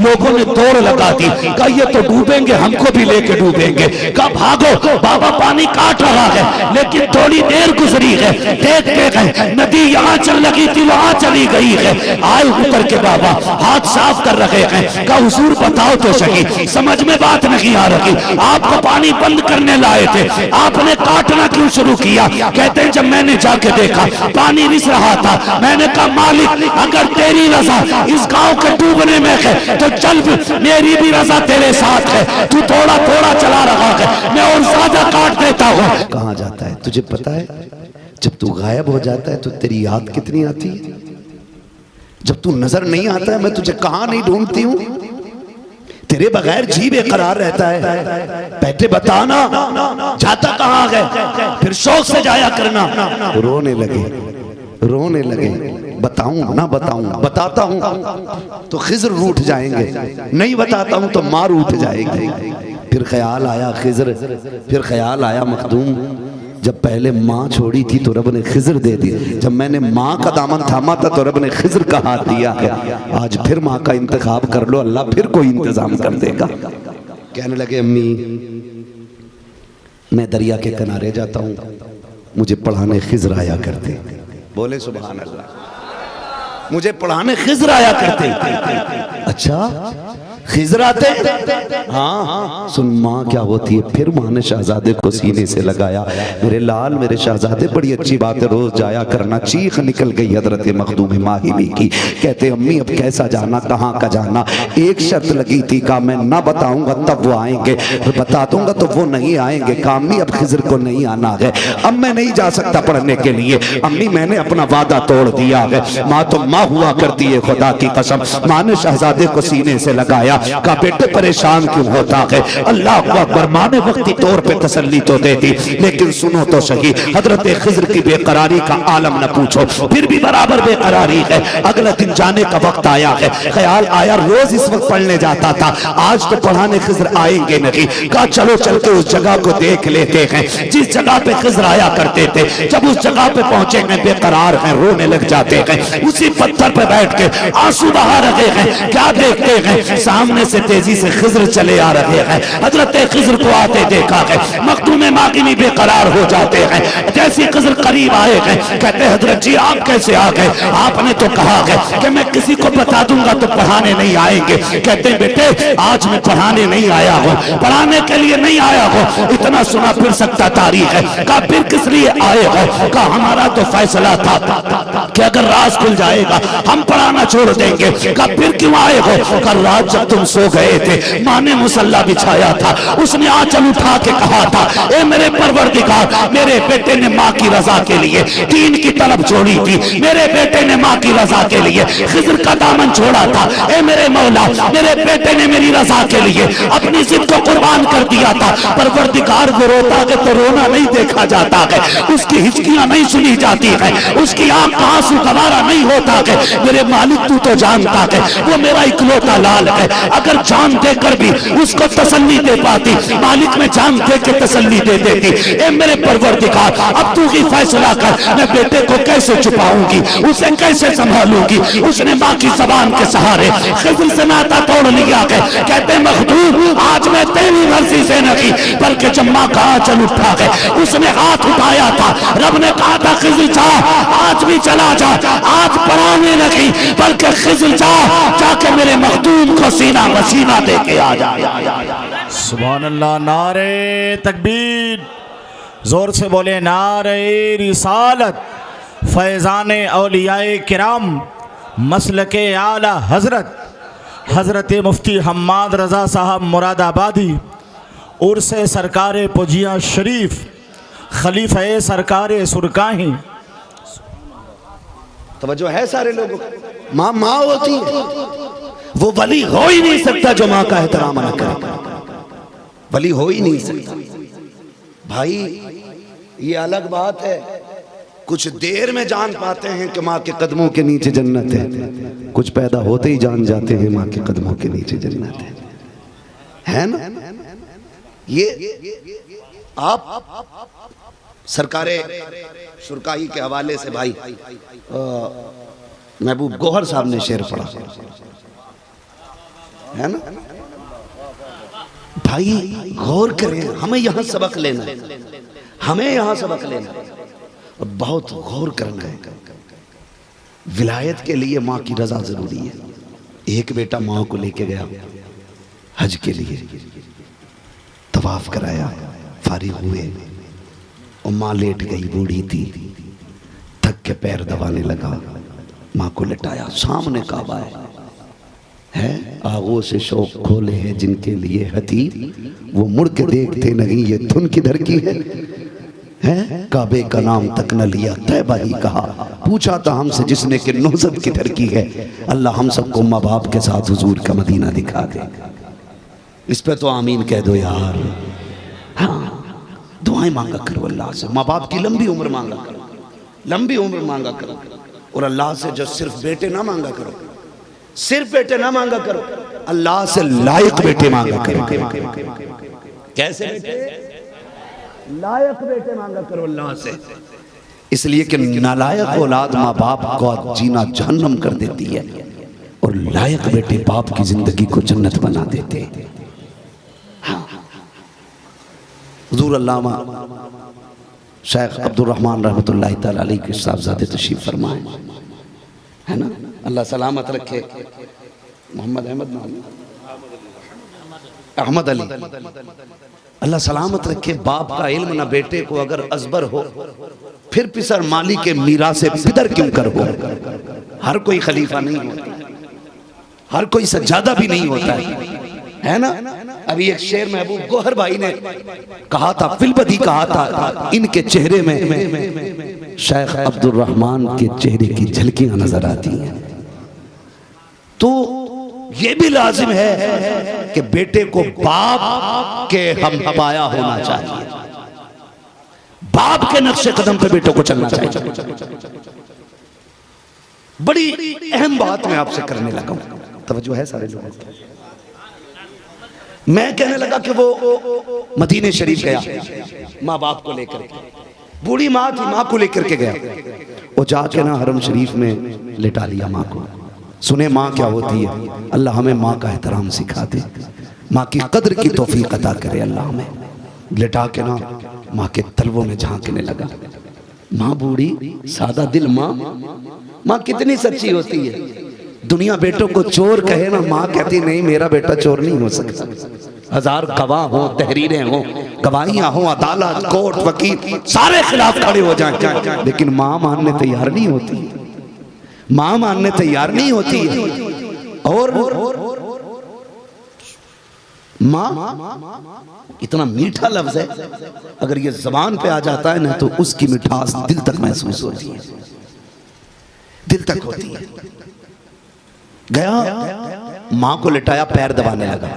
लोगों ने दौड़ लगा दी, कहा ये तो डूबेंगे, हमको भी लेके डूबेंगे। कहा भागो, बाबा पानी काट रहा है। लेकिन थोड़ी देर गुजरी है, देखते गए नदी यहाँ चल लगी थी वहां चली गई है। आए उतर के बाबा हाथ साफ कर रहे हैं। कहा हुजूर बताओ तो सही, समझ में बात नहीं आ रही, आपको पानी बंद करने लाए थे, आपने काटना क्यों शुरू किया? कहते हैं जब मैंने जाके देखा पानी रिस रहा था, मैंने कहा मालिक अगर तेरी रजा इस गांव के डूबने में है तो चल, मेरी भी रजा तेरे साथ है, तू थोड़ा थोड़ा चला रहा है, मैं और ज्यादा काट देता हूँ। कहाँ जाता है तुझे पता है? जब तू गायब हो जाता है तो तेरी याद कितनी आती है। जब तू नजर नहीं आता है मैं तुझे कहाँ नहीं ढूंढती हूँ। तेरे बगैर जी बेकरार रहता है। पहले बताना जाता कहाँ गए, फिर शौक से जाया करना। रोने लगे, बताऊं ना बताऊं, बताता हूं तो खिजर रूठ जाएंगे, नहीं बताता हूं तो मार उठ जाएगी। फिर ख्याल आया खिजर, फिर ख्याल आया मखदूम, जब पहले माँ छोड़ी थी तो रब ने खिजर दे दी, जब मैंने माँ का दामन थामा था तो रब ने खिजर का हाथ दिया है। आज फिर माँ का इंतखाब कर लो, अल्लाह फिर कोई इंतजाम कर देगा। कहने लगे अम्मी मैं दरिया के किनारे जाता हूँ, मुझे पढ़ाने खिजर आया करते। बोले सुभान अल्लाह। मुझे पढ़ाने खिजर आया करते। अच्छा खिजर आते? हाँ सुन माँ क्या होती है। फिर माँ ने शहजादे को सीने से लगाया, मेरे लाल मेरे शहजादे बड़ी अच्छी बात है, रोज जाया करना। चीख निकल गई हजरत मखदूम माहिमी की। कहते अम्मी अब कैसा जाना, कहाँ का जाना? एक शर्त लगी थी, कहा मैं ना बताऊंगा तब वो आएंगे, बता दूंगा तो वो नहीं आएंगे। कहा अम्मी अब खिजर को नहीं आना है, अब मैं नहीं जा सकता पढ़ने के लिए। अम्मी मैंने अपना वादा तोड़ दिया है। माँ तो माँ हुआ करती है, खुदा की कसम। माँ ने शहजादे को सीने से लगाया, का बेटे परेशान क्यों होता है? अल्लाह अकबर। माँ ने वक्ती तौर पे तसल्ली तो दे दी, लेकिन सुनो तो सही, हजरत खिजर की बेकरारी का आलम न पूछो, फिर भी बराबर बेकरारी है। अगला दिन जाने का वक्त आया है, ख्याल आया रोज इस वक्त पढ़ने जाता था, आज तो पढ़ाने खिजर आएंगे नहीं। कहा चलो चल के उस जगह को देख लेते हैं जिस जगह पे खिजर आया करते थे। जब उस जगह पे पहुंचे हैं, बेकरार हैं, रोने लग जाते हैं। उसी पत्थर पे बैठ के आंसू बहा रहे हैं। क्या देखते हैं? सामने से तेजी से खिजर चले आ रहे हैं। हजरत खिजर को आते देखा है, मखदूम मागिनी बेकरार हो जाते हैं। जैसे खिजर करीब आए हैं, कहते हजरत जी आप कैसे आ गए? आपने तो कहा है कि मैं किसी को बता दूंगा तो पढ़ाने नहीं आएंगे। कहते बेटे आज मैं पढ़ाने नहीं आया हूँ, पढ़ाने के लिए नहीं आया हूँ, इतना सुना फिर सकता तारीख है। कहा फिर किस लिए आए हो? कहा हमारा तो फैसला था कि अगर राज खुल जाएगा हम पढ़ाना छोड़ देंगे। कहा फिर क्यों आए हो? कल रात जब तुम सो गए थे माँ ने मुसल्ला बिछाया था, उसने आंचल उठा के कहा था ए मेरे परवरदिगार, मेरे बेटे ने माँ की रजा के लिए दीन की तलब छोड़ी थी, मेरे बेटे ने माँ की रजा के लिए खिजर का दामन छोड़ा था। ए मेरे मौला, मेरे बेटे ने मेरी रजा के लिए अपनी जिद को कुर्बान कर दिया था। परवरदिगार वो रोता है तो रोना नहीं देखा जाता है, उसकी हिचकियां नहीं सुनी जाती है, उसकी आंख का आंसू गवारा नहीं होता है। मेरे मालिक तू तो जानता है वो मेरा इकलौता लाल है, अगर जान देकर भी उसको तसल्ली दे पाती, मालिक में जान दे के तसल्ली दे देती। ए मेरे परवरदिगार अब तू ही फैसला कर, मैं बेटे को कैसे छुपाऊंगी, उसे कैसे संभालूंगी? उसने माँ की जबान के सहारे खिजर से नाता तोड़ लिया है। कहते मखदूम आज मैं तेरी मर्जी से नहीं बल्कि जब माँ का आंचल उठा है उसने हाथ उठाया था, रब ने कहा था खिजर जा, आज भी चला जा, आज पढ़ाने नहीं बल्कि खिजर जा, जाके मेरे मखदूम को सीना मसीना दे के आ जा। सुभान अल्लाह। नारे तकबीर, जोर से बोले नारे रिसालत। फैज़ान औलियाए किराम मसलके आला हजरत हजरत मुफ्ती हम्माद रज़ा साहब मुरादाबादी उर्से सरकार पुजिया शरीफ खलीफा सरकार सुरकाही। तवज्जो है सारे लोगों? माँ माँ होती है, वो वली हो ही नहीं सकता जो माँ का एहतराम न करे, वली हो ही नहीं सकता। भाई ये अलग बात है, कुछ देर में जान पाते हैं कि माँ के कदमों के नीचे जन्नत है, कुछ पैदा होते ही जान जाते हैं माँ के कदमों के नीचे जन्नत है ना? ये आप सरकारे सुरकाही के हवाले से भाई महबूब गौहर साहब ने शेर पढ़ा, है ना भाई? गौर करें, हमें यहां सबक लेना है, हमें यहां सबक लेना है और बहुत गौर करना है। विलायत के लिए माँ की रजा जरूरी है। एक बेटा माँ को लेके गया हज के लिए, तवाफ कराया, फारिग हुए और माँ लेट गई, बूढ़ी थी, थक के पैर दबाने लगा, माँ को लेटाया, सामने काबा है आगों से शौक खोले हैं जिनके लिए हती, वो मुड़ के देखते नहीं ये धुन किधर की है काबे का नाम तक न लिया, तैबा ही कहा, पूछा था हमसे जिसने कि नौजत किधर की है। अल्लाह हम सबको माँ बाप के साथ हुजूर का मदीना दिखा दे। इस पे तो आमीन कह दो यार। हाँ, दुआएं मांगा करो अल्लाह से, माँ बाप की लंबी उम्र मांगा करो, लंबी उम्र मांगा करो। और अल्लाह से जो सिर्फ बेटे ना मांगा करो, सिर्फ बेटे ना मांगा करो, अल्लाह से लायक बेटे मांगा करो। कैसे बेटे? लायक बेटे मांगा करो अल्लाह से, इसलिए कि नालायक औलाद माँ बाप को जीना जहन्नम कर देती है और लायक बेटे बाप की जिंदगी को जन्नत बना देते हैं। हुजूर अल्लामा शेख अब्दुल रहमान रहमतुल्लाह तआला अलैह के साहबजादे तशरीफ फरमाए, है ना, अल्लाह सलामत रखे। मोहम्मद अहमद नाम, अहमद अली, अल्लाह सलामत रखे। बाप का इल्म ना बेटे को अगर अजबर हो, फिर पिसर माली के मीरा से पिदर क्यों कर हो। हर कोई खलीफा नहीं होता, हर कोई सज्जादा भी नहीं होता है ना। अभी एक शेर महबूब गोहर भाई ने कहा था, फिलबदी कहा था, इनके चेहरे में शेख अब्दुल रहमान के चेहरे की झलकियां नजर आती हैं। तो ये भी लाजिम है कि बेटे को बाप के हम पाया होना चाहिए, बाप के नक्शे कदम पे बेटों को चलना चाहिए। बड़ी अहम बात मैं आपसे करने लगा हूं, तवज्जो है सारे लोगों को। मैं कहने लगा कि वो मदीने शरीफ गया माँ बाप को लेकर के, बूढ़ी माँ थी, माँ को लेकर के गया, वो जाके ना हरम शरीफ में लिटा लिया माँ को। सुने माँ क्या होती है, अल्लाह हमें माँ का एहतराम सिखा दे, माँ की कद्र की तौफीक अता करे अल्लाह हमें। लिटा के ना माँ के तलवों में झांकने लगा। माँ बूढ़ी, सादा दिल माँ, माँ कितनी सच्ची होती है। दुनिया बेटों को चोर कहे ना, माँ कहती नहीं मेरा बेटा चोर नहीं हो सकता। हजार गवाह हो, तहरीरें हो, गवाहियां हो, अदालत, कोर्ट, वकील सारे खिलाफ खड़े हो जाएं, लेकिन माँ मानने तैयार नहीं होती, माँ मानने तैयार नहीं होती है। और माँ इतना मीठा लफ्ज है, अगर ये जबान पे आ जाता है ना तो उसकी मिठास दिल तक महसूस होती है, दिल तक होती है। गया माँ को लिटाया, पैर दबाने लगा,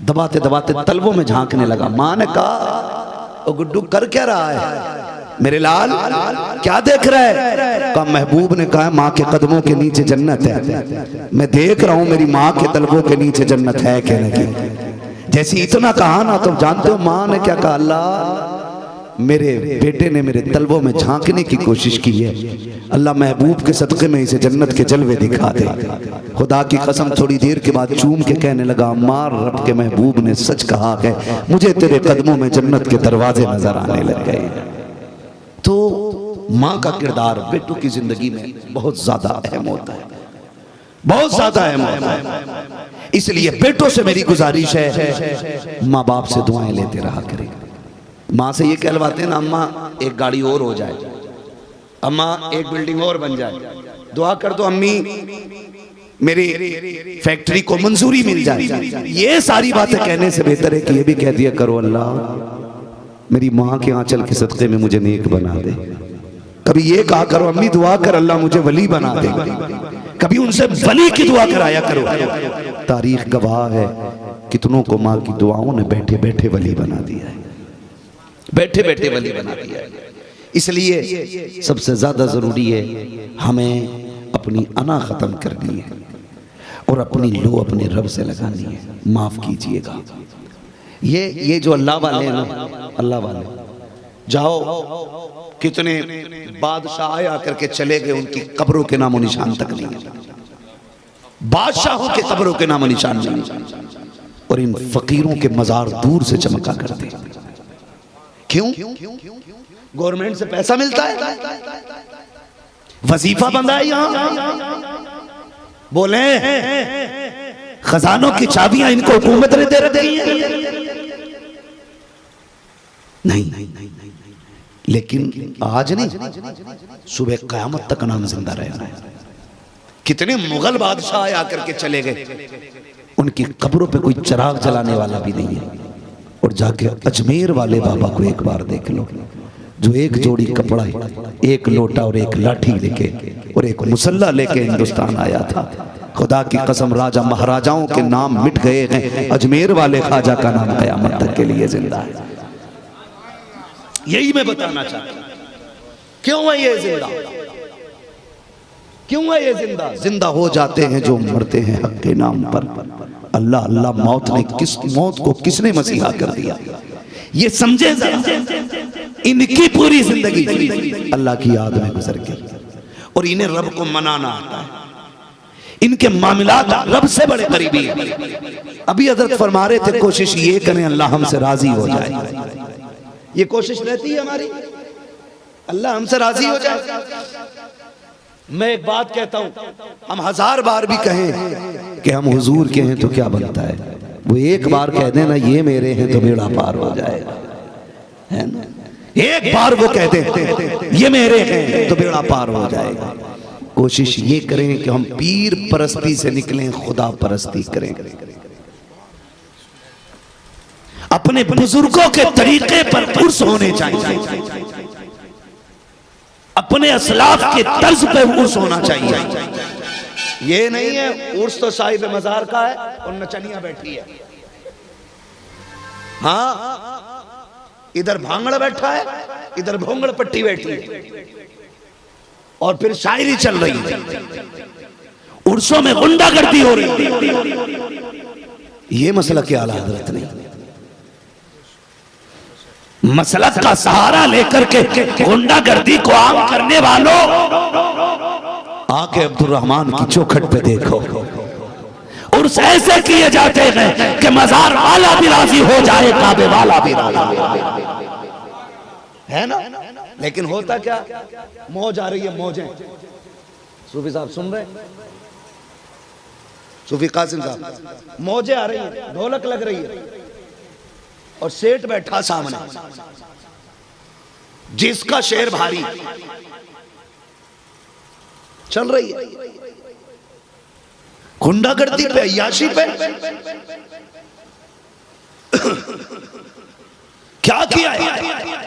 दबाते दबाते तलवों में झांकने लगा। माँ ने कहा, ओ गुड्डू कर क्या रहा है मेरे लाल, क्या देख रहा है? कहा महबूब ने कहा माँ के कदमों के नीचे जन्नत है, मैं देख रहा हूँ मेरी माँ के तलवों के नीचे जन्नत है। कहने की जैसे इतना कहा ना, तो जानते हो माँ ने क्या कहा? अल्लाह मेरे बेटे ने मेरे तलवों में झांकने की कोशिश की है, अल्लाह महबूब के सदक़े में इसे जन्नत के जलवे दिखा दे। खुदा की कसम थोड़ी देर के बाद चूम के कहने लगा, मार रब के महबूब ने सच कहा है, मुझे तेरे कदमों में जन्नत के दरवाजे नजर आने लग गए। तो माँ का किरदार बेटों की जिंदगी में बहुत ज्यादा अहम होता है, बहुत ज्यादा अहम होता है। इसलिए बेटों से मेरी गुजारिश है, माँ बाप से दुआएं लेते रहा करें। माँ से ये कहलवाते हैं ना, अम्मा एक गाड़ी और हो जाए, अम्मा एक बिल्डिंग और बन जाए, दुआ कर दो अम्मी मेरी फैक्ट्री को मंजूरी मिल जाए। ये सारी बातें कहने से बेहतर है कि ये भी कह दिया करो, अल्लाह मेरी माँ के आंचल के सदक़े में मुझे नेक बना दे। कभी ये कहा करो, अम्मी दुआ कर अल्लाह मुझे वली बना दे। कभी उनसे वली की दुआ कराया करो। तारीख गवाह है कितनों को माँ की दुआओं ने बैठे बैठे वली बना दिया है, बैठे बैठे वली बना दिया है। इसलिए सबसे ज्यादा जरूरी है हमें अपनी अना खत्म करनी है और अपनी लो अपने रब से लगानी है। माफ कीजिएगा, ये जो अल्लाह वाले हैं ना, अल्लाह वाले, जाओ कितने बादशाह आया करके चले गए, उनकी कब्रों के नामो निशान तक नहीं है। बादशाहों के कब्रों के नाम निशान नहीं, और इन फकीरों के मजार दूर से चमका करते। क्यों? गवर्नमेंट से पैसा मिलता है, वजीफा बंधा है यहां। बोले खजानों की चाबियां इनको हुकूमत ने दे रखी है। नहीं, लेकिन आज नहीं, सुबह क़यामत तक नाम जिंदा रहना है। कितने मुगल बादशाह आया करके चले गए, उनकी कब्रों पे कोई चिराग जलाने वाला भी नहीं है। और जाके अजमेर वाले बाबा को एक बार देख लो, जो एक जोड़ी कपड़ा, एक लोटा और एक लाठी लेके और एक मुसल्ला लेके हिंदुस्तान आया था। खुदा की कसम, राजा महाराजाओं के नाम मिट गए हैं, अजमेर वाले ख्वाजा का नाम क़यामत तक के लिए जिंदा है। यही मैं बताना चाहता हूं। क्यों है ये जिंदा? क्यों है ये जिंदा? जिंदा हो जाते हैं जो मरते हैं हक के नाम पर। अल्लाह अल्लाह, मौत को किसने मसीहा कर दिया? ये समझे इनकी पूरी जिंदगी अल्लाह की याद में गुजर गई, और इन्हें रब को मनाना आता है। इनके मामलात रब से बड़े करीबी हैं। अभी हज़रत फरमा रहे थे, कोशिश ये करें अल्लाह हमसे राजी हो जाए। ये कोशिश रहती है हमारी, अल्लाह हमसे राजी हो जाए। मैं एक बात कहता हूं, हम 1000 बार भी कहें कि हम हुजूर के हैं तो क्या बनता है? वो एक बार कह देना ये मेरे हैं तो बेड़ा पार हो जाएगा, है ना? एक बार वो कह दे ये मेरे हैं तो बेड़ा पार हो जाएगा। कोशिश ये करें कि हम पीर परस्ती से निकलें, खुदा परस्ती करें। अपने बुजुर्गों के तरीके पर उर्स होने चाहिए, अपने असलाफ के तर्ज पे उर्स होना चाहिए। ये नहीं है उर्स तो साहिब मजार का है और नचनिया बैठी है। हाँ, इधर भांगड़ बैठा है, इधर भोंगड़ पट्टी बैठी है, और फिर शायरी चल रही है, उर्सों में गुंडागर्दी हो रही है। ये मसला क्या आला हजरत नहीं, मसलक का सहारा लेकर के गुंडागर्दी को आम करने वालों, आके अब्दुल रहमान की चौखट पे देखो, उर्स ऐसे किए जाते हैं कि मजार वाला भी राजी हो जाए, काबे वाला भी राजी है ना। लेकिन होता क्या, मौज आ रही है, मौजें। सूफी साहब सुन रहे, सूफी कासिम साहब, मौजें आ रही है, ढोलक लग रही है, और सेठ बैठा सामने, जिसका शेर भारी चल रही है, गुंडागर्दी पे, अय्याशी पे। क्या किया है?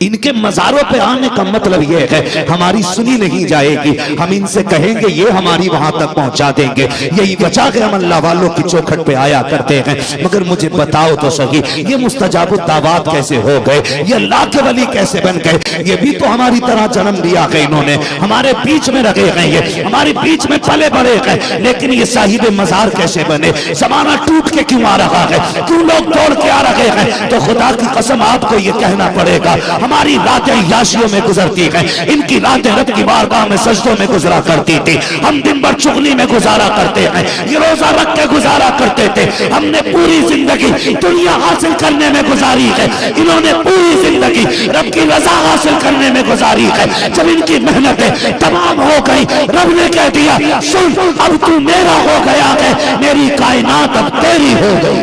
इनके मजारों पे आने का मतलब यह है हमारी सुनी नहीं जाएगी, हम इनसे कहेंगे ये हमारी वहां तक पहुंचा देंगे। यही वजह के हम अल्लाह वालों की चौखट पे आया करते हैं। मगर मुझे बताओ तो सही, ये मुस्तजाबुद दावात कैसे हो गए? ये अल्लाह के वली कैसे बन गए? ये भी तो हमारी तरह जन्म लिया है, इन्होंने हमारे बीच में रखे गए, ये हमारे बीच में पले बड़े गए, लेकिन ये साहिब मजार कैसे बने? जमाना टूट के क्यों आ रहा है? क्यों लोग दौड़ के आ रहे हैं? तो खुदा की कसम आपको ये कहना पड़ेगा, हमारी रातें याशियों में गुजरती हैं, इनकी रातें रब की बारगाह में सजदों में गुजरा करती थी। हम दिन भर चुगली में गुजारा करते हैं, ये रोजा रख के गुजारा करते थे। हमने पूरी जिंदगी दुनिया हासिल करने में गुजारी है, इन्होंने पूरी जिंदगी रब की रजा हासिल करने में गुजारी है। जब इनकी मेहनतें तमाम हो गई, रब ने कह दिया सुन, अब तू मेरा हो गया है, मेरी कायनात अब तेरी हो गई।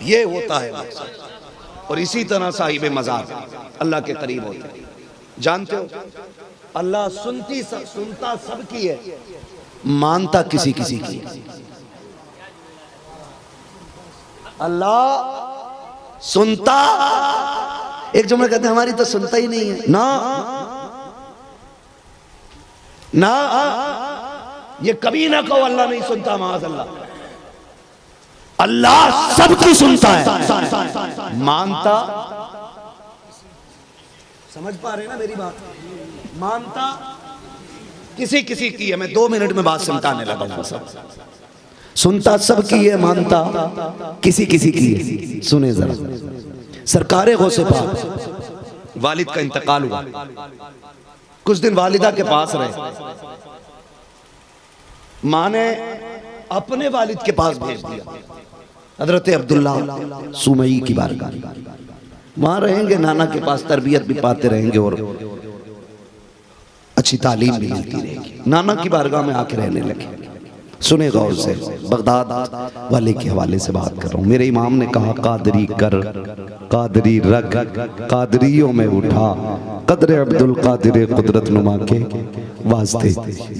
ये होता है। और इसी तरह साहिब मजार अल्लाह के करीब होते हैं। जानते हो, अल्लाह सुनता सबकी है, मानता किसी किसी की। अल्लाह सुनता, एक जुमला कहते हैं हमारी तो सुनता ही नहीं है ना, ना ये कभी ना कहो अल्लाह नहीं सुनता, माज़अल्लाह। अल्लाह सबकी सुनता है, मानता, समझ पा रहे ना मेरी बात? मानता किसी किसी की है। मैं 2 मिनट में बात समझाने लगा हूं। सब सुनता सबकी है, मानता किसी किसी की है। सुने जरा, सरकारे गौसे पाक वालिद का इंतकाल हुआ, कुछ दिन वालिदा के पास रहे, माँ ने अपने वालिद के पास भेज दिया, हजरत अब्दुल्ला सुमई की बारगाह। वहां रहेंगे, नाना के पास तरबियत भी पाते रहेंगे और अच्छी तालीम भी मिलती रहेगी। नाना की बारगाह में आके रहने लगे। सुने गौर से, बगदाद वाले के हवाले से बात कर रहा हूँ। मेरे इमाम ने कहा, कादरी कर, कादरी रग, कादरियों में उठा, कदर अब्दुल कादिर कुदरत नुमा के वास्ते।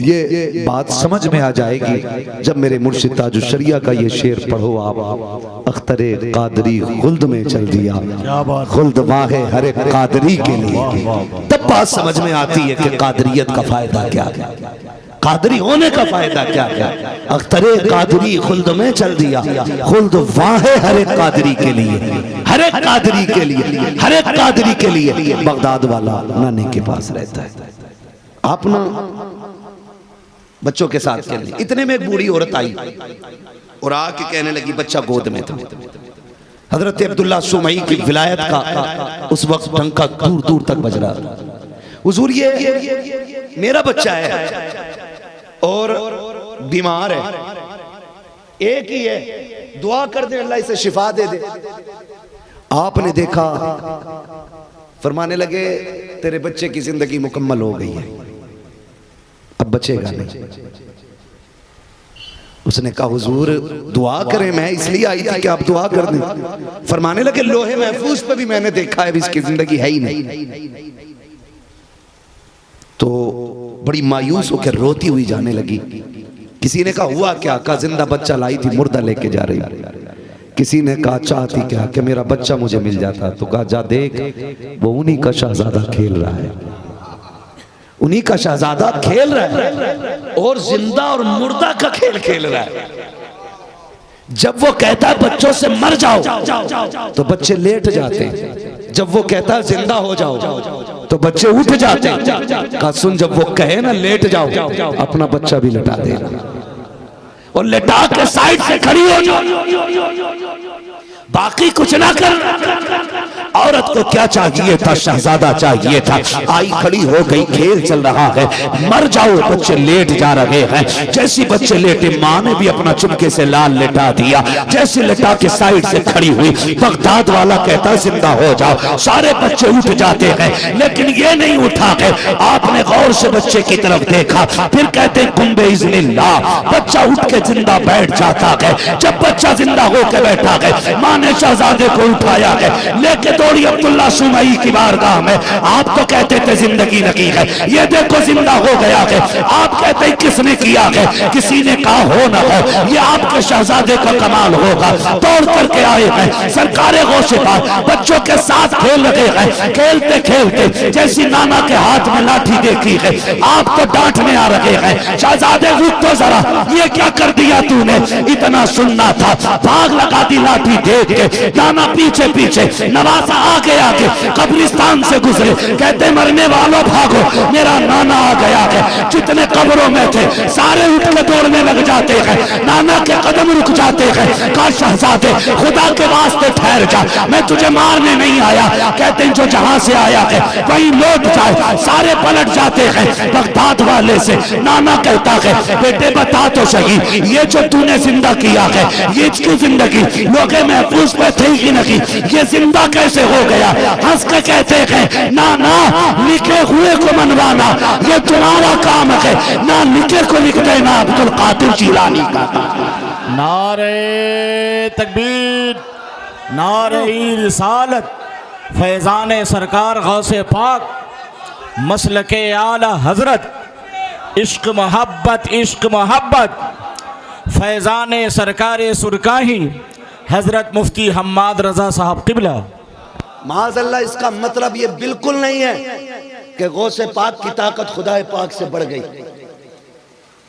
ये बात समझ में आ जाएगी जब मेरे मुर्शिद ताजु शरिया का ये शेर पढ़ो आप। अख्तरे कादरी खुल्द में चल दिया, खुल्द वाहे हर एक कादरी के लिए। तब बात समझ में आती है कि कादरियत का फायदा क्या है, कादरी होने का फायदा क्या है। अख्तरे कादरी खुल्द में चल दिया, खुल्द वाहे हर एक कादरी के लिए, हर एक कादरी के लिए, हर एक कादरी के लिए। बगदाद वाला नानी के पास रहता है। आप ना बच्चों के साथ खेलने, इतने में एक बूढ़ी औरत आई और आके कहने लगी, बच्चा गोद में था। हजरत अब्दुल्ला सुमई की विलायत का उस वक्त डंका दूर दूर तक बज रहा था। हुजूर ये मेरा बच्चा है और बीमार है, एक ही है, दुआ कर दे अल्लाह इसे शिफा दे दे। आपने देखा, फरमाने लगे, तेरे बच्चे की जिंदगी मुकम्मल हो गई है, अब बचेगा नहीं। उसने कहा, हुजूर दुआ करें, मैं इसलिए आई थी कि आप दुआ कर दें। फरमाने लगे, लोहे महफूज पे भी मैंने देखा है, इसकी जिंदगी है ही नहीं। तो बड़ी मायूस होकर रोती हुई जाने लगी। किसी ने कहा, हुआ क्या? कहा, जिंदा बच्चा लाई थी, मुर्दा लेके जा रही। किसी ने कहा, चाहती क्या कि मेरा बच्चा मुझे मिल जाता। तो कहा, जा देख, वो उन्हीं का शहजादा खेल रहा है, उन्हीं का शहजादा खेल रहा है और जिंदा और मुर्दा का खेल खेल रहा है। जब वो कहता है बच्चों से मर जाओ तो बच्चे लेट जाते हैं, जब वो कहता है जिंदा हो जाओ तो बच्चे उठ जाते हैं। कहा, सुन, जब वो कहे ना लेट जाओ, अपना बच्चा भी लटा देना और लेटा के साइड से खड़ी हो जाओ, बाकी कुछ ना कर। औरत को क्या चाहिए था? शहजादा चाहिए था। आई, खड़ी हो गई, खेल चल रहा है, मर जाओ, बच्चे लेट जा रहे हैं। जैसे बच्चे लेटे, माँ ने भी अपना चुपके से लाल लेटा दिया। जैसे लेटा के साइड से खड़ी हुई, बगदाद वाला कहता जिंदा हो जाओ। सारे बच्चे उठ जाते हैं, लेकिन ये नहीं उठा है। आपने गौर से बच्चे की तरफ देखा, फिर कहते कुंबे इज़्निल्लाह, बच्चा उठ के जिंदा बैठ जाता है। जब बच्चा जिंदा होकर बैठा है, माँ ने शहजादे को उठाया है, लेके दौड़ी अब्दुल्ला सुमई की बारगाह में। आप तो कहते थे जिंदगी लगी है, ये देखो जिंदा हो गया है। आप कहते किसने किया है? किसी ने कहा हो ना हो, ये आपके शहजादे का कमाल होगा। दौड़ करके आए हैं, सरकारे गौसे पास बच्चों के साथ खेल रहे हैं। खेलते खेलते जैसी नाना के हाथ में लाठी देखी है, आप तो डांटने आ रहे हैं, शहजादे रुक तो जरा, ये क्या कर दिया तूने? इतना सुनना था, भाग लगा दी लाठी देख के। नाना पीछे पीछे, नवासा आगे आगे कब्रिस्तान से गुजरे। कहते मरने वालों भागो, मेरा नाना आ गया है। जितने कब्रों में थे सारे उठ के दौड़ने लग जाते हैं। नाना के कदम रुक जाते हैं। कहा, शहजादे खुदा के वास्ते ठहर जा, मैं तुझे मारने नहीं आया। कहते जो जहां से आया है वहीं लौट जाए। सारे पलट जाते हैं। बगदाद वाले से नाना कहता है, बेटे बता तो सही, ये जो तूने जिंदा किया है, ये इसकी जिंदगी लोगे महफूज पे थे ही नहीं, ये जिंदा कैसे हो गया? हंस के कहते हैं, ना ना, लिखे हुए को मनवाना ये तुम्हारा काम है, ना लिखे को लिख देना अब्दुल कादिर जिलानी का। नारे तकबीर, नारे रिसालत, फैजान सरकार गौसे पाक, मसलके आला हजरत, इश्क मोहब्बत, इश्क मोहब्बत, फैजान सरकार सुरकाही हजरत मुफ्ती हम्माद रजा साहब किबला। माज़अल्लाह, इसका मतलब ये बिल्कुल नहीं है कि गौसे पाक की ताकत खुदाए पाक से बढ़ गई।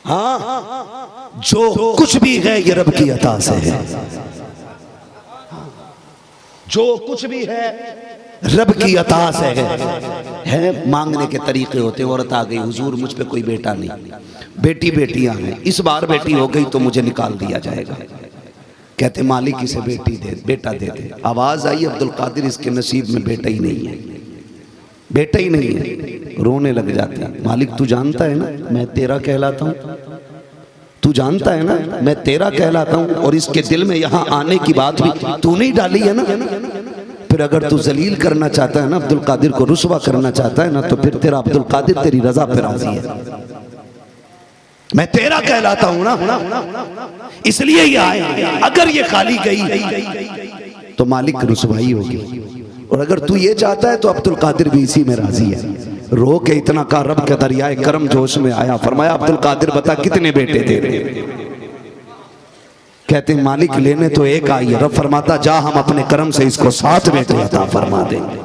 हाँ, जो कुछ भी है ये रब की अता से है। जो कुछ भी है रब की अता से है। मांगने के तरीके होते। औरत आ गई, हुजूर मुझ पे कोई बेटा नहीं, बेटी बेटियां हैं, इस बार बेटी हो गई तो मुझे निकाल दिया जाएगा। कहते मालिक इसे बेटी दे, बेटा दे दे। आवाज आई, अब्दुल कादिर इसके नसीब में बेटा ही नहीं है, बेटा ही नहीं है। रोने लग जाते हैं। मालिक तू जानता है ना मैं तेरा कहलाता हूं, तू जानता है ना मैं तेरा कहलाता हूं, और इसके दिल में यहां आने की बात भी तूने ही डाली है ना। फिर अगर तू जलील करना चाहता है ना, अब्दुल कादिर को रुसवा करना चाहता है ना, तो फिर तेरा अब्दुल कादिर तेरी रजा पे राजी है। मैं तेरा कहलाता हूं ना, इसलिए ये आए। अगर ये खाली गई तो मालिक की रुसवाई होगी, और अगर तू ये चाहता है तो अब्दुल कादिर भी इसी में राजी है। रो के इतना का रब के दरियाए करम जोश में आया, फरमाया अब्दुल कादिर बता कितने बेटे तेरे? कहते मालिक लेने तो एक आई है। रब फरमाता जा हम अपने करम से इसको 7 बेटे अता फरमा देंगे।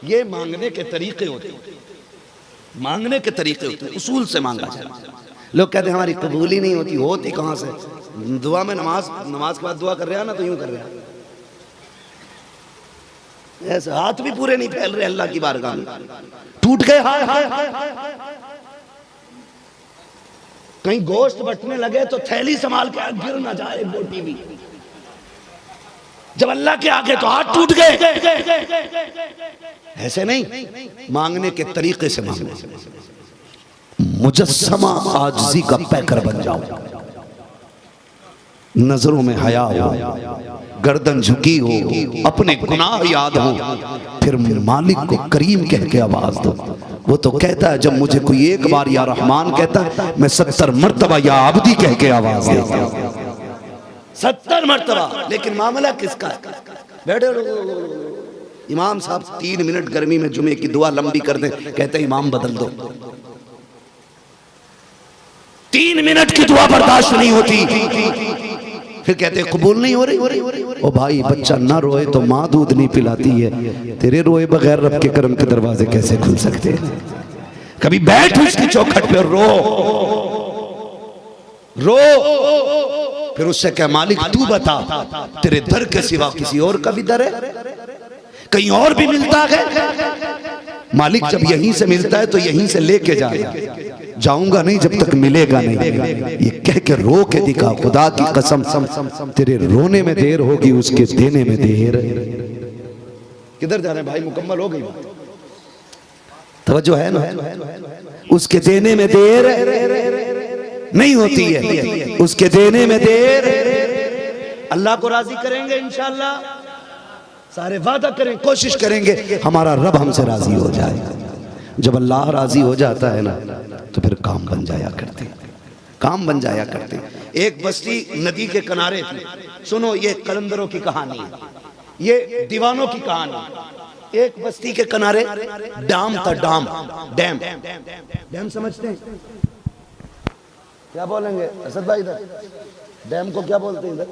ये मांगने के तरीके होते, मांगने के तरीके होते, उसूल से मांगा जाए। लोग कहते हैं हमारी कबूल ही नहीं होती, होती कहां से? दुआ में नमाज के बाद दुआ कर रहे हैं ना, तो यूं कर रहे हैं, ऐसे हाथ भी पूरे नहीं फैल रहे अल्लाह की बारगाह में, टूट गए हाथ। कहीं गोश्त बटने लगे तो थैली संभाल के गिर ना जाए बोटी भी। जब अल्लाह के आगे तो हाथ टूट गए। ऐसे नहीं, मांगने के तरीके से मांगो। मुजस्समा आजिज़ी का पैकर बन जाओ, नजरों में हया हो, गर्दन झुकी हो, अपने गुनाह याद हो, फिर मालिक को करीम कह के आवाज दो। वो तो कहता है जब मुझे कोई एक बार या रहमान कहता है, मैं 70 मर्तबा या आबदी कह के आवाज देता हूं, 70 मर्तबा। लेकिन मामला किसका? बैठे इमाम साहब 3 मिनट गर्मी में जुमे की दुआ लंबी कर दे, कहते इमाम बदल दो। 3 मिनट की दुआ बर्दाश्त नहीं होती, फिर कहते कबूल नहीं हो रही। ओ भाई बच्चा ना रोए तो माँ दूध नहीं पिलाती है, तेरे रोए बगैर रब के करम के दरवाजे कैसे खुल सकते हैं? कभी बैठ उसकी चौखट पे रो, फिर उससे कह मालिक तू बता तेरे दर के सिवा किसी और का भी दर है? कहीं और भी मिलता है? मालिक जब यहीं से मिलता है तो यहीं से लेके जाऊंगा नहीं जब तक मिलेगा नहीं। ये कह के रो के दिखा, खुदा की कसम तेरे रोने में देर होगी, उसके देने में देर। किधर जा रहे हैं भाई? मुकम्मल हो गई, तवज्जो है ना? उसके देने में देर नहीं होती है, उसके देने में देर। अल्लाह को राजी करेंगे इंशाअल्लाह, सारे वादा करें, कोशिश करेंगे हमारा रब हमसे राजी हो जाए। जब अल्लाह राजी हो जाता है ना तो फिर काम बन जाया करते, काम बन जाया करते। एक बस्ती नदी के किनारे थी। सुनो, ये कलंदरों की कहानी है, ये दीवानों की कहानी। एक बस्ती के किनारे डैम था, डैम। डैम समझते हैं? क्या बोलेंगे असद भाई? इधर डैम को क्या बोलते हैं? इधर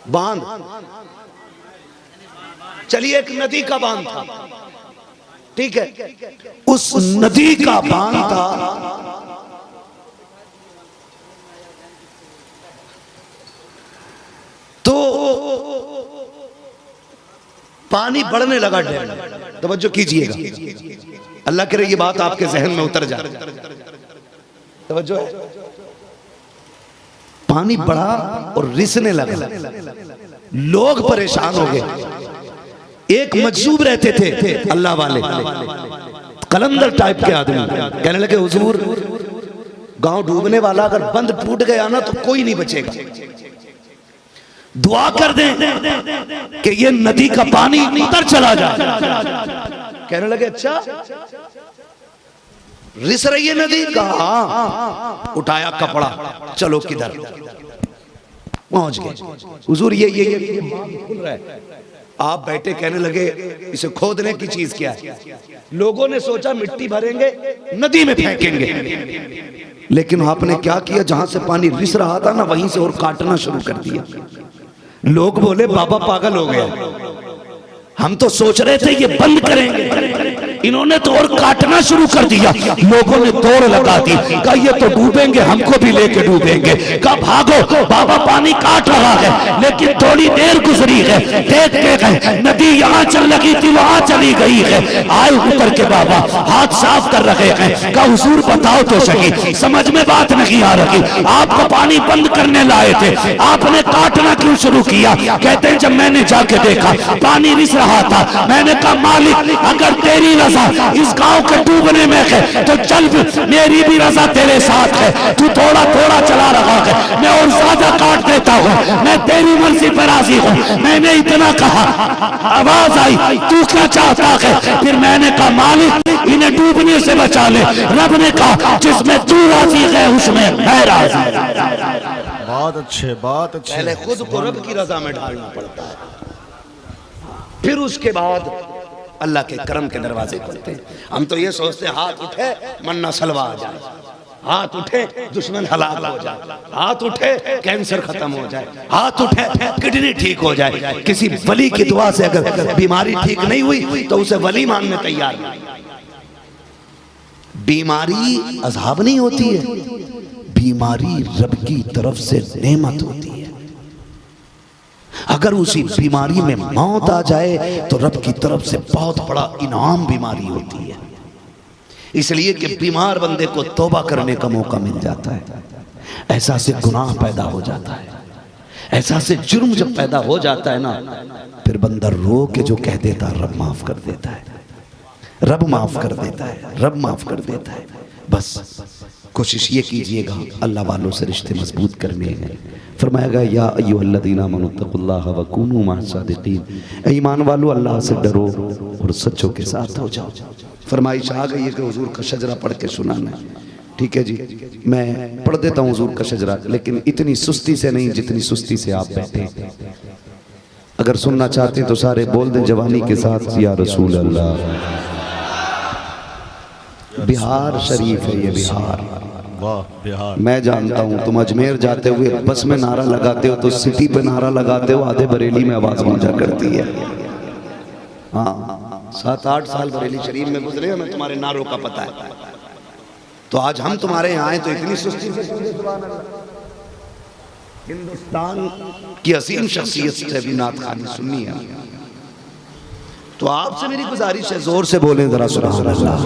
बांध। चलिए, एक नदी का बांध था, ठीक है? उस नदी का बांध था, तो पानी बढ़ने लगा डैम। तवज्जो कीजिएगा, अल्लाह करे ये बात आपके जहन में उतर जाए। तवज्जो है, पानी बढ़ा और रिसने लगा, लोग परेशान हो गए। एक मजसूब रहते थे अल्लाह वाले, कलंदर टाइप के आदमी, कहने लगे हुजूर गांव डूबने वाला, अगर बंद टूट गया ना तो कोई नहीं बचेगा, दुआ कर दें कि ये नदी का पानी उतर चला जाए। कहने लगे अच्छा रिस रही है नदी का? उठाया कपड़ा, चलो किधर? पहुंच गए। हुजूर ये खुल रहा है। आप बैठे, कहने लगे इसे खोदने की चीज क्या है? लोगों ने सोचा मिट्टी भरेंगे नदी में फेंकेंगे, लेकिन आपने क्या किया? जहां से पानी रिस रहा था ना वहीं से और काटना शुरू कर दिया। लोग बोले बाबा पागल हो गया, हम तो सोच रहे थे ये बंद करेंगे, इन्होंने तो और काटना शुरू कर दिया। लोगों ने दौड़ लगा दी, कहा ये तो डूबेंगे, हमको भी लेके डूबेंगे। कहा भागो, बाबा पानी काट रहा है। लेकिन थोड़ी देर गुजरी है, देख के गए नदी यहाँ चल लगी थी वहां चली गई है। आए उतर के बाबा हाथ साफ कर रहे हैं। कहा हुजूर बताओ तो सही, समझ में बात नहीं आ रही, आपको पानी बंद करने लाए थे, आपने काटना क्यों शुरू किया? कहते हैं जब मैंने जाके देखा पानी रिस रहा था, मैंने कहा मालिक अगर तेरी रजा इस गांव के डूबने में है तो चल मेरी भी रजा तेरे साथ है। तू थोड़ा थोड़ा चला रहा है, मैं और ज्यादा काट देता हूँ, मैं तेरी मर्जी पर राजी हूँ। मैंने इतना कहा, आवाज आई तू क्या चाहता है? फिर मैंने कहा मालिक इन्हें डूबने से बचा ले। रब ने कहा जिसमें तू राजी है उसमें मैं राजी। बहुत अच्छे, बहुत अच्छे। पहले खुद को रब की रजा में ढालना पड़ता है, फिर उसके बाद अल्लाह के करम के दरवाजे खुलते हैं। हम तो ये सोचते हैं हाथ उठे मन्ना सलवा आ जाए, हाथ उठे दुश्मन हलाक हो जाए, हाथ उठे कैंसर खत्म हो जाए, हाथ उठे किडनी ठीक हो जाए। किसी वली की दुआ से अगर बीमारी ठीक नहीं हुई तो उसे वली मानने तैयार नहीं। बीमारी अज़ाब नहीं होती है, बीमारी रब की तरफ से नेमत होती है। अगर उसी बीमारी में मौत आ जाए तो रब की तरफ से बहुत बड़ा इनाम बीमारी होती है। इसलिए कि बीमार बंदे को तौबा करने का मौका मिल जाता है, ऐसा से गुनाह पैदा हो जाता है, ऐसा से जुर्म जब पैदा हो जाता है ना, फिर बंदा रो के जो कह देता रब माफ कर देता है, रब माफ कर देता है, रब माफ कर देता है। बस कोशिश ये कीजिएगा अल्लाह वालों से रिश्ते मजबूत करने हैं। फरमाएगा या अय्युहल्लज़ीना आमनुत्तक़ुल्लाह व कूनू मअस-सादिक़ीन, ईमान वालों अल्लाह से डरो और सच्चों के साथ हो जाओ। फरमाइश आ गई है कि हुजूर का शजरा पढ़ के सुनाना है। ठीक है जी, मैं पढ़ देता हूँ हुजूर का शजरा, लेकिन इतनी सुस्ती से नहीं जितनी सुस्ती से आप बैठे। अगर सुनना चाहते तो सारे बोल दें जवानी के साथ या रसूल अल्लाह। बिहार शरीफ है ये, बिहार। वाह बिहार। मैं जानता हूँ तुम अजमेर जाते हुए बस में नारा लगाते हो तो सिटी पे नारा लगाते हो, आधे बरेली में आवाज पहुंचा करती है। हाँ 7-8 साल बरेली शरीफ में गुजरे, हमें तुम्हारे नारों का पता है। तो आज हम तुम्हारे यहाँ आए तो इतनी सुस्ती से हिंदुस्तान की असीम शख्सियत से भी नात खानी सुननी है। तो आपसे मेरी गुजारिश है जोर से बोलें जरा सुभान अल्लाह।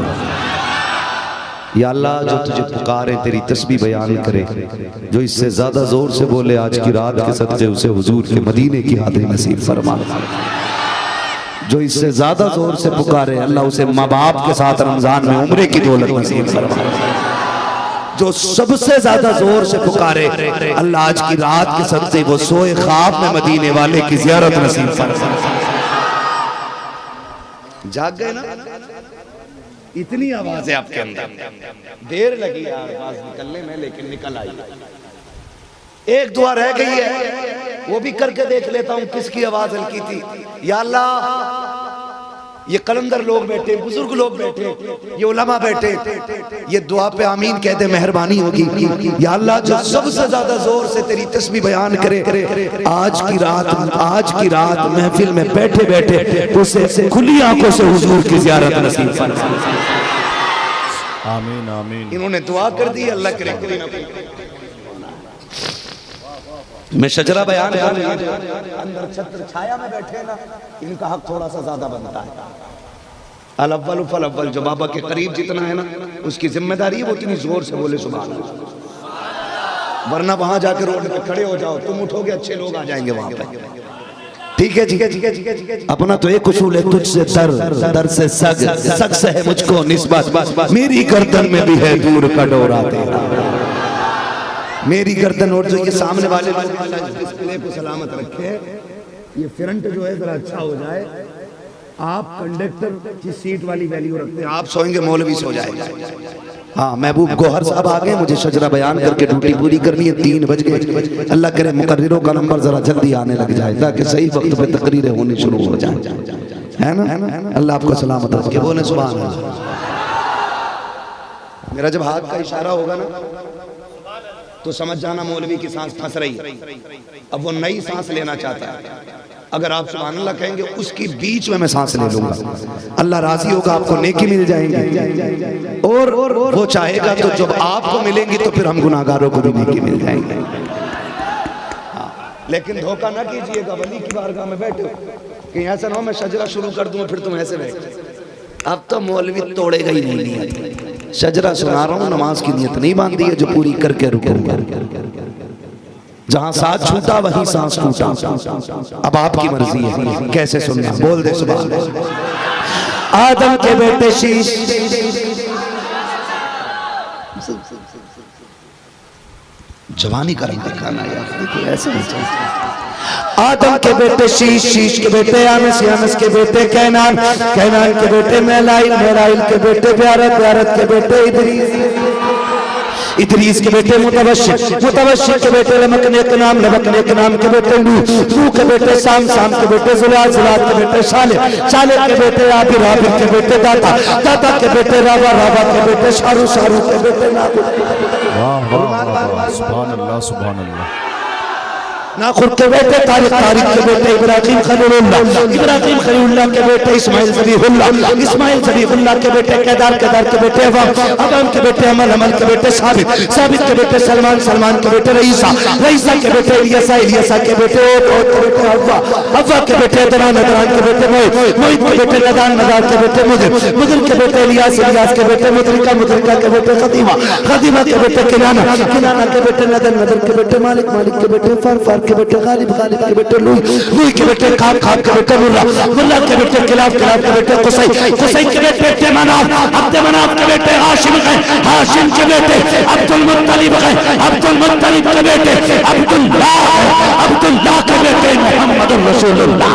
या अल्लाह जो तुझे पुकारे तेरी तस्बीह बयान करे, जो इससे ज्यादा जोर से बोले आज की रात के सदक़े उसे हुजूर के मदीने की हाज़िरी नसीब फरमा। जो इससे ज्यादा जोर से पुकारे अल्लाह उसे माँ बाप के साथ रमजान में उम्रे की दौलत नसीब फरमा। जो सबसे ज्यादा जोर से पुकारे अल्लाह आज की रात के सदक़े वो सोए ख्वाब में मदीने वाले की ज़ियारत नसीब फरमा। जाग गए ना? इतनी आवाज है आपके अंदर, देर लगी यार आवाज निकलने में, लेकिन निकल आई। एक दुआ रह गई है, वो भी करके देख लेता हूं किसकी आवाज हल्की थी। या अल्लाह ये कलंदर लोग बैठे, बुजुर्ग लोग बैठे, ये उलमा बैठे, ये दुआ पे आमीन कह दे, मेहरबानी होगी। या अल्लाह जो सबसे ज्यादा जोर से तेरी तस्बीह बयान करे आज की रात महफिल में बैठे बैठे उसे खुली आंखों से हुजूर की ज़ियारत नसीब फरमा। आमीन आमीन। इन्होंने दुआ कर दी, अल्लाह करे कोई ना कोई। मैं शजरा बयान कर रही हूं, अंदर छत्र छाया में बैठे ना, इनका हक थोड़ा सा ज्यादा बनता है। अल-अव्वल फल-अव्वल, जो बाबा के करीब जितना है ना उसकी जिम्मेदारी है वो इतनी जोर से बोले सुभान अल्लाह, वरना वहां जाके रोड पे खड़े हो जाओ, तुम उठोगे अच्छे लोग आ जाएंगे वहां पे। ठीक है जी, अपना तो एक उसूल है, तुझसे दर से सग से है मुझको निस्बत, मेरी गर्दन में भी है दूर का डोरा तेरा। मेरी गर्दन और जो ये सामने वाले लोग डिस्प्ले को सलामत रखे, ये फ्रंट जो है जरा अच्छा हो जाए। आप कंडक्टर की सीट वाली वैल्यू रखते हैं, आप सोएंगे मौलवी सो जाएगा। हाँ महबूब गोहर साहब आ गए, मुझे शजरा बयान करके ड्यूटी पूरी करनी है, 3 बज गए। अल्लाह करे मुकर्रिरों का नंबर जरा जल्दी आने लग जाए ताकि सही वक्त पे तकरीरें होनी शुरू हो जाए, है ना? अल्लाह आपको सलामत रखे, बोले सुभान अल्लाह। मेरा जब हाथ का इशारा होगा ना तो समझ जाना मौलवी की सांस फंस रही है, अब वो नई सांस लेना चाहता है। अगर आप सुभान अल्लाह कहेंगे उसकी बीच में मैं सांस ले लूंगा, अल्लाह राजी होगा, आपको नेकी मिल जाएंगी। और वो चाहेगा तो जब आपको मिलेंगी तो फिर हम गुनाहगारों को भी नेकी मिल जाएंगे। लेकिन धोखा ना कीजिएगा, वली की बारगाह में बैठे कहीं ऐसा ना हो मैं शजरा शुरू कर दूं फिर तुम ऐसे बैठे। अब तो मौलवी तोड़ेगा ही नहीं नियत। शजरा सुना रहा हूँ, नमाज की नियत नहीं बांधी है जो पूरी करके रुकूंगा। जहां साथ छूटा वहीं सांस टूटा, अब आपकी मर्जी है कैसे सुनना। बोल दे सुभान अल्लाह। आदम के बेटे शीश, जवानी का रंग दिखाना यार, देखो ऐसे नहीं चलता। आदम के बेटे शीश, शीश के बेटे यानस, यानस के बेटे कैनान, कैनान के बेटे मेलाइल, मेलाइल के बेटे ब्यारत, ब्यारत के बेटे इदरीस, इदरीस के बेटे मुतवश्शिर, मुतवश्शिर के बेटे लमकने के नाम, लमकने के नाम के बेटे नूह, नूह के बेटे साम, साम के बेटे जुलाल, जुलाल के बेटे शाले, शाले के बेटे आबिर, आबिर के बेटे दाता, दाता के बेटे रावा, रावा के बेटे शारू, शारू के बेटे नाबुद। वाह वाह वाह, सुभान अल्लाह सुभान अल्लाह। नाखुर के बेटे तारिक, तारिक के बेटे इब्राहिम खलीलुल्लाह, इब्राहिम खलीलुल्लाह के बेटे इस्माइल ज़बीहुल्लाह, इस्माइल ज़बीहुल्लाह के बेटे केदार, केदार के बेटे अवाम, अवाम के बेटे अमल, अमल के बेटे साबित, साबित के बेटे सलमान, सलमान के बेटे रईसा, रईसा के बेटे इलियासा, इलियासा के बेटे ओत के बेटे हव्वा, हव्वा के बेटे अदनान, अदनान के बेटे मोहित, मोहित के बेटे नदान, नदान के बेटे मुदिर, मुदिर के बेटे इलियास, इलियास के बेटे मुद्रिका, मुद्रिका के बेटे खदीमा, खदीमा के बेटे किनाना, किनाना के बेटे नदर, नदर के बेटे मालिक, मालिक के बेटे फर के बेटे गालिब, गालिब के बेटे लुई, लुई के बेटे खाब, खाब के बेटे मुल्ला, मुल्ला के बेटे किलाब, किलाब के बेटे कुसै, कुसै के बेटे अब्दुमनाफ, अब्दुमनाफ के बेटे हाशिम है, हाशिम के बेटे अब्दुल मुत्तलिब है, अब्दुल मुत्तलिब के बेटे अब्दुल्लाह है, अब्दुल्लाह के बेटे मुहम्मदुर रसूलुल्लाह।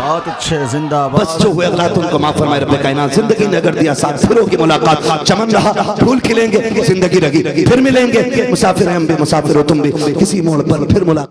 बहुत अच्छे, जिंदाबाद। बस जो हुए अल्लाह तुमको माफ फरमाए रब्बे कायनात। जिंदगी ने अगर दिया साथ, फिरों की मुलाकात चमन रहा, फूल खिलेंगे, जिंदगी रगी, फिर मिलेंगे, मुसाफिर हैं हम भी, मुसाफिर हो तुम भी, किसी मोड़ पर फिर मुलाकात।